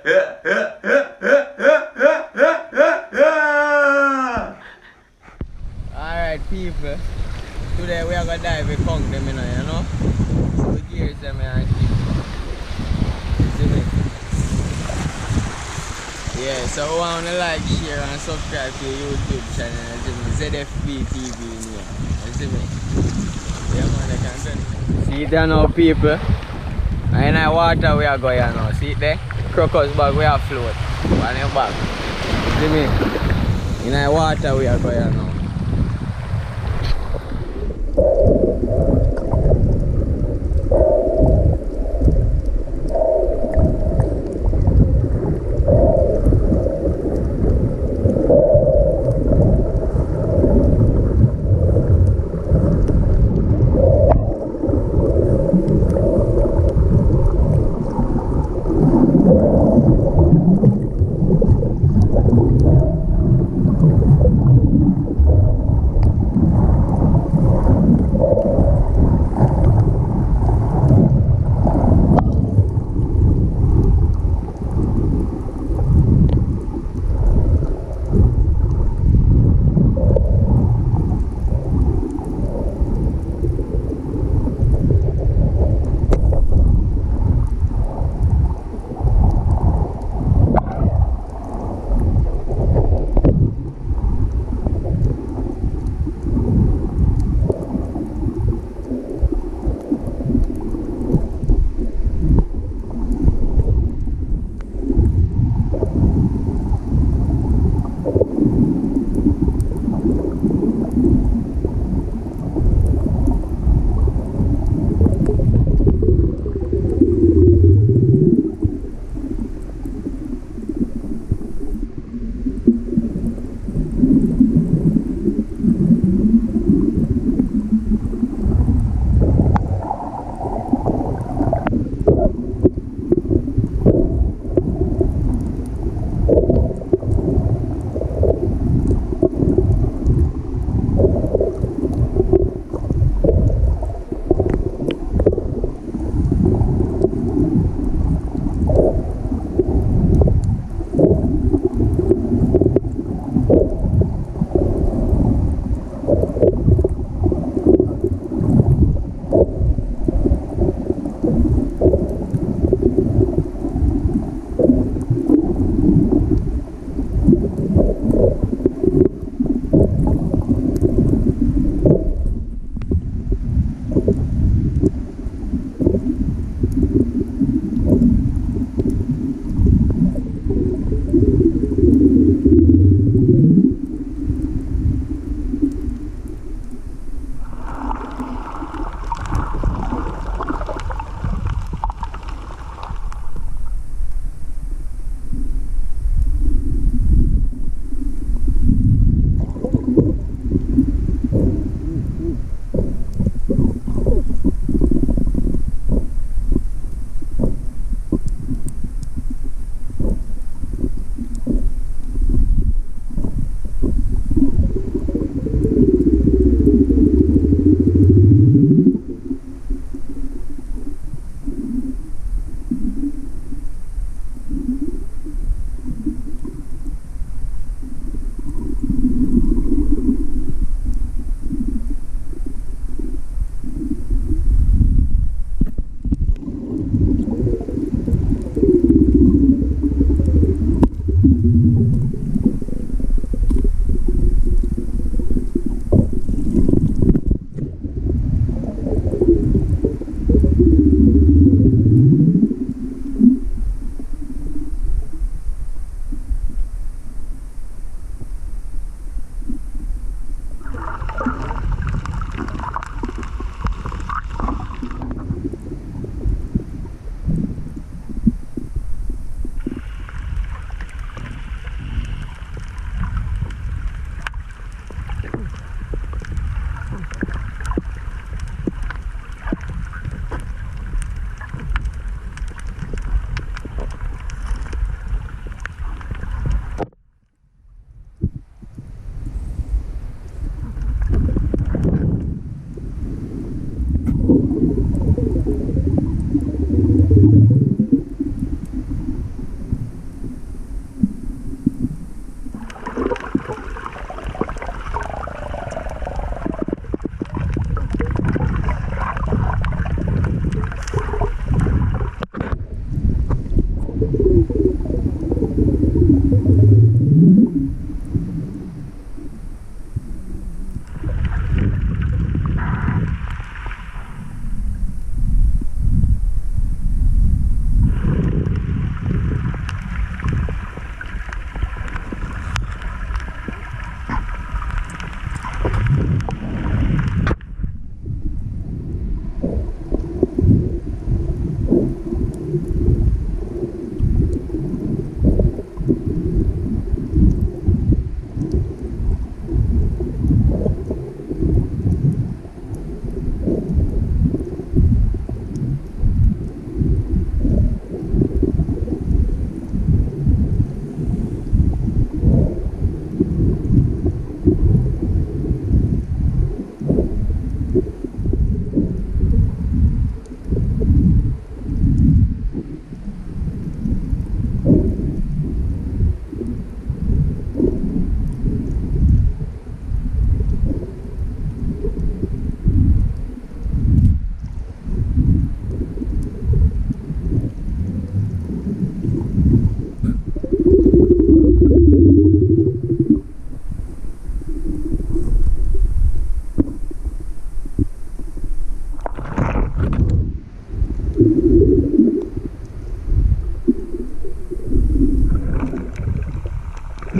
Alright people, today we are gonna dive with Kong them you know. So the gears them and keep. See me? Yeah, so we wanna like, share and subscribe to your YouTube channel, see me? ZFB TV in here. You see me? Yeah man, they can do it. See it there now people. And in the water we are going now. See it there? Crocus bag we are float. On your back. See me? In the water we are going now.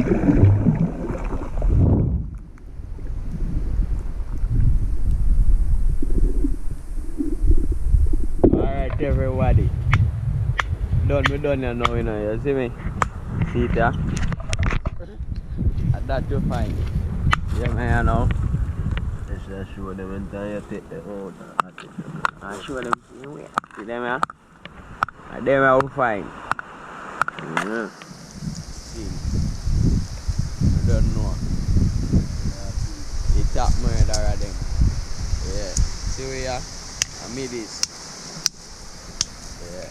Alright everybody. We done here now, you see me? See it here? And that you find. Yeah man, you know. Let's show them entire take the out. And show them. See them here? And them I will find. Yeah. See. I don't know. The top murderer them. Yeah. See where you are? I made this. Yeah.